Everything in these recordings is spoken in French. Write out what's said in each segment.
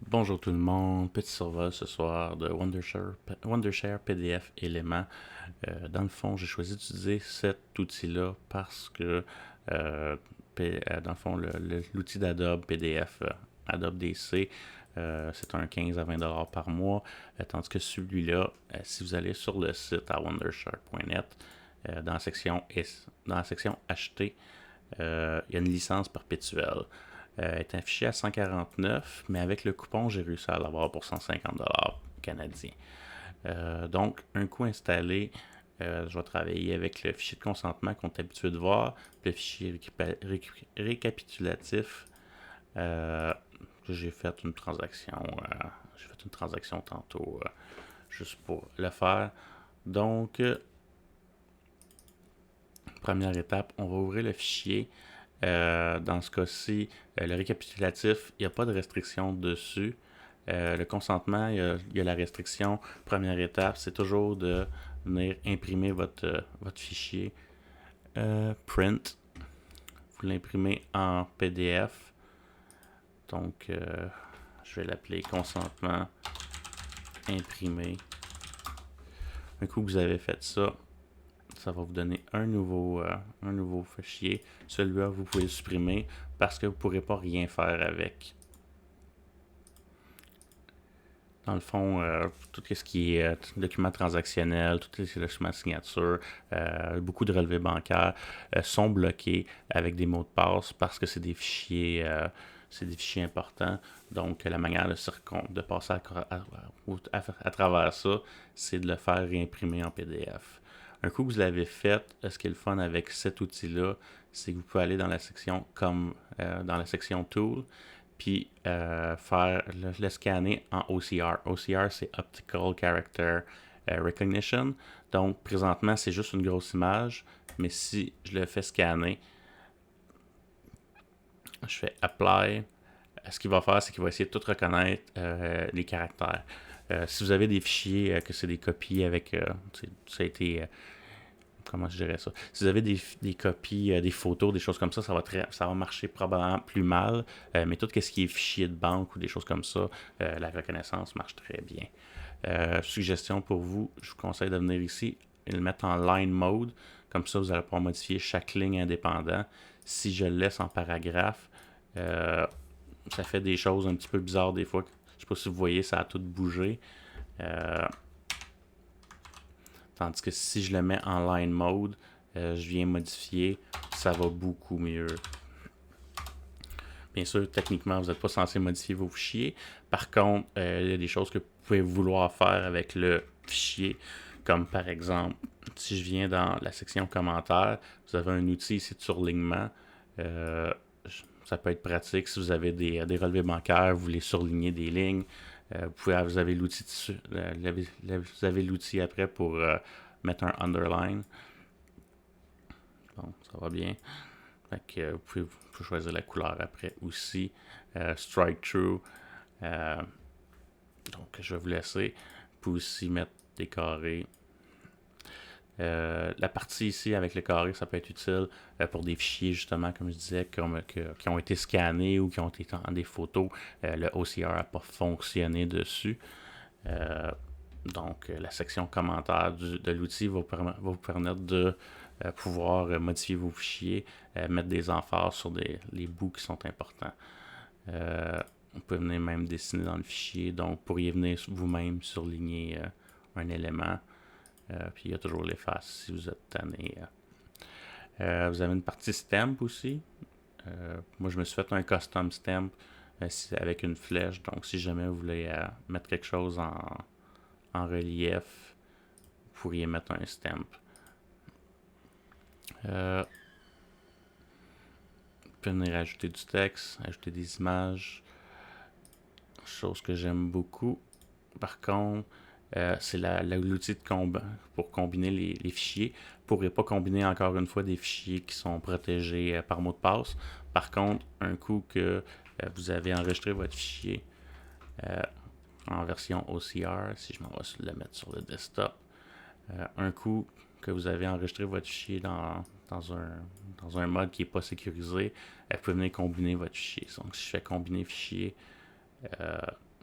Bonjour tout le monde, petit survol ce soir de Wondershare PDF éléments. Dans le fond, j'ai choisi d'utiliser cet outil-là parce que, euh, dans le fond, l'outil d'Adobe PDF, Adobe DC, c'est un 15 à 20$ par mois, tandis que celui-là, si vous allez sur le site à wondershare.net, dans la section acheter, il y a une licence perpétuelle. Est affiché à 149, mais avec le coupon, j'ai réussi à l'avoir pour 150$ canadiens. Donc, un coup installé, je vais travailler avec le fichier de consentement qu'on est habitué de voir, le fichier récapitulatif. Euh, j'ai fait une transaction. J'ai fait une transaction tantôt juste pour le faire. Donc, première étape, on va ouvrir le fichier. Dans ce cas-ci, le récapitulatif, il n'y a pas de restriction dessus. Le consentement, il y a la restriction. Première étape, c'est toujours de venir imprimer votre fichier. Print, vous l'imprimez en PDF. Donc, je vais l'appeler consentement imprimé. Un coup que vous avez fait ça, ça va vous donner un nouveau fichier. Celui-là, vous pouvez le supprimer parce que vous ne pourrez pas rien faire avec. Dans le fond, tout ce qui est documents transactionnels, tous les documents de signature, beaucoup de relevés bancaires sont bloqués avec des mots de passe parce que c'est des fichiers importants. Donc, la manière de passer à travers ça, c'est de le faire réimprimer en PDF. Un coup que vous l'avez fait, ce qui est le fun avec cet outil-là, c'est que vous pouvez aller dans la section dans la section Tool, puis faire le scanner en OCR. OCR, c'est Optical Character Recognition. Donc, présentement, c'est juste une grosse image, mais si je le fais scanner, je fais Apply, ce qu'il va faire, c'est qu'il va essayer de tout reconnaître les caractères. Si vous avez des fichiers que c'est des copies avec, ça a été comment je dirais ça. Si vous avez des copies, des photos, des choses comme ça va marcher probablement plus mal. Mais tout ce qui est fichier de banque ou des choses comme ça, la reconnaissance marche très bien. Suggestion pour vous, je vous conseille de venir ici et le mettre en line mode. Comme ça, vous allez pouvoir modifier chaque ligne indépendant. Si je le laisse en paragraphe, euh, ça fait des choses un petit peu bizarres des fois. Je ne sais pas si vous voyez, ça a tout bougé. Euh, Tandis que si je le mets en line mode, je viens modifier, ça va beaucoup mieux. Bien sûr, techniquement, vous n'êtes pas censé modifier vos fichiers. Par contre, il y a des choses que vous pouvez vouloir faire avec le fichier, comme par exemple, si je viens dans la section commentaires, vous avez un outil ici de surlignement. Euh, Ça peut être pratique si vous avez des relevés bancaires, vous voulez surligner des lignes. Vous avez l'outil après pour mettre un underline. Bon, ça va bien. Fait que, vous pouvez choisir la couleur après aussi. Strike Through. Euh, donc, je vais vous laisser. Vous pouvez aussi mettre des carrés. La partie ici avec le carré, ça peut être utile pour des fichiers, justement, comme je disais, qui ont été scannés ou qui ont été en des photos. Le OCR n'a pas fonctionné dessus. Euh, donc, la section commentaires de l'outil va vous permettre de pouvoir modifier vos fichiers, mettre des emphases sur les bouts qui sont importants. On peut venir même dessiner dans le fichier, donc vous pourriez venir vous-même surligner un élément. Puis il y a toujours l'efface si vous êtes tanné. Vous avez une partie stamp aussi. Moi, je me suis fait un custom stamp avec une flèche. Donc, si jamais vous voulez mettre quelque chose en relief, vous pourriez mettre un stamp. Vous pouvez venir ajouter du texte, ajouter des images, chose que j'aime beaucoup. Par contre, c'est l'outil pour combiner les fichiers. Vous ne pourrez pas combiner encore une fois des fichiers qui sont protégés par mot de passe. Par contre, un coup que vous avez enregistré votre fichier euh, en version OCR, si je m'en vais le mettre sur le desktop, un coup que vous avez enregistré votre fichier dans un mode qui n'est pas sécurisé, vous pouvez venir combiner votre fichier. Donc, si je fais combiner fichier,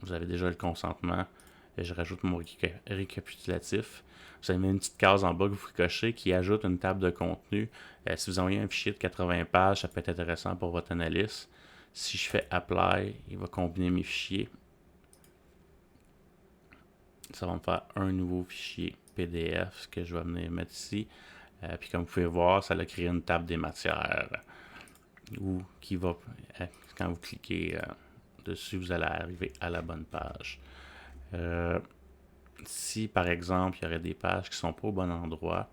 vous avez déjà le consentement. Je rajoute mon récapitulatif. Vous avez mis une petite case en bas que vous cochez qui ajoute une table de contenu. Si vous envoyez un fichier de 80 pages, ça peut être intéressant pour votre analyste. Si je fais Apply, il va combiner mes fichiers. Ça va me faire un nouveau fichier PDF que je vais venir mettre ici. Puis comme vous pouvez voir, ça a créé une table des matières où qui va, quand vous cliquez dessus, vous allez arriver à la bonne page. Si par exemple il y aurait des pages qui ne sont pas au bon endroit,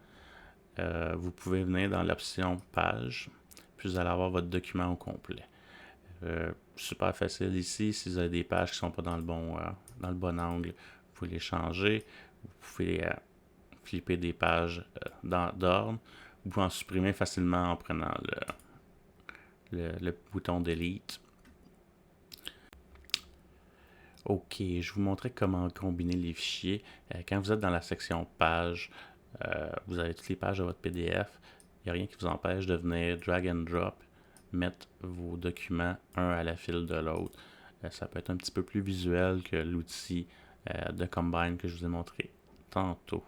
vous pouvez venir dans l'option page, puis vous allez avoir votre document au complet. Super facile ici. Si vous avez des pages qui ne sont pas dans le bon angle, vous pouvez les changer. Vous pouvez flipper des pages d'ordre. Vous pouvez en supprimer facilement en prenant le bouton Delete. Ok, je vais vous montrer comment combiner les fichiers. Quand vous êtes dans la section page, vous avez toutes les pages de votre PDF. Il n'y a rien qui vous empêche de venir drag and drop, mettre vos documents un à la file de l'autre. Ça peut être un petit peu plus visuel que l'outil de Combine que je vous ai montré tantôt.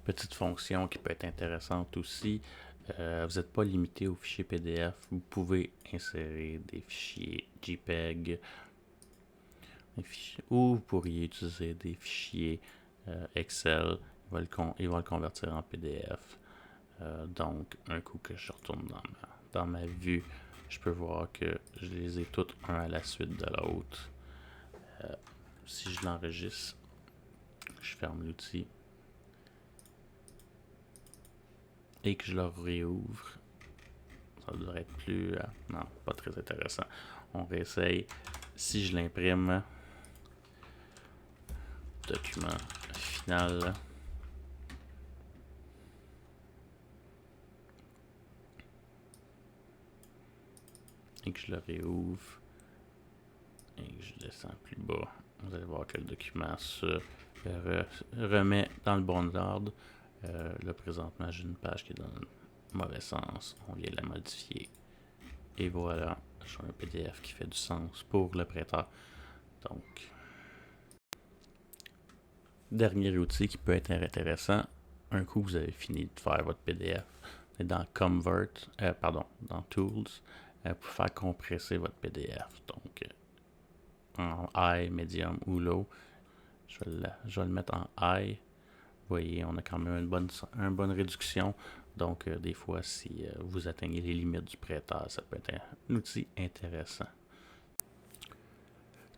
Petite fonction qui peut être intéressante aussi. Vous n'êtes pas limité aux fichiers PDF. Vous pouvez insérer des fichiers JPEG ou vous pourriez utiliser des fichiers Excel. Il va le convertir en PDF. Donc, un coup que je retourne dans ma vue, je peux voir que je les ai toutes un à la suite de l'autre. Si je l'enregistre, je ferme l'outil et que je le réouvre, ça devrait être plus... non, pas très intéressant. On réessaye. Si je l'imprime, document final, et que je le réouvre et que je descends plus bas, vous allez voir que le document se remet dans le bon ordre. Là, présentement, j'ai une page qui est dans le mauvais sens. On vient la modifier. Et voilà, j'ai un PDF qui fait du sens pour le prêteur. Donc, dernier outil qui peut être intéressant, un coup vous avez fini de faire votre PDF, vous êtes dans dans Tools, pour faire compresser votre PDF. Donc, en high, medium ou low, je vais le mettre en high. Vous voyez, on a quand même une bonne réduction. Donc, des fois, si vous atteignez les limites du prêteur, ça peut être un outil intéressant.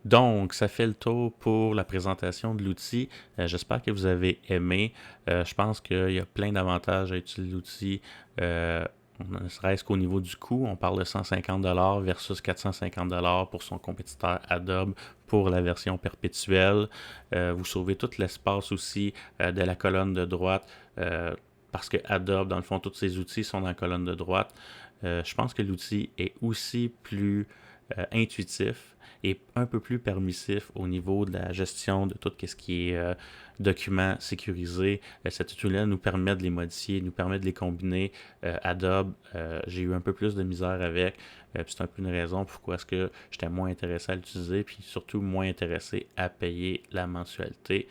Donc, ça fait le tour pour la présentation de l'outil. J'espère que vous avez aimé. Je pense qu'il y a plein d'avantages à utiliser l'outil. Ne serait-ce qu'au niveau du coût, on parle de 150$ versus 450$ pour son compétiteur Adobe pour la version perpétuelle. Vous sauvez tout l'espace aussi de la colonne de droite parce que Adobe, dans le fond, tous ses outils sont dans la colonne de droite. Je pense que l'outil est aussi plus intuitif et un peu plus permissif au niveau de la gestion de tout ce qui est documents sécurisés. Cet outil-là nous permet de les modifier, nous permet de les combiner. Adobe, j'ai eu un peu plus de misère avec. C'est un peu une raison pourquoi est-ce que j'étais moins intéressé à l'utiliser, puis surtout moins intéressé à payer la mensualité.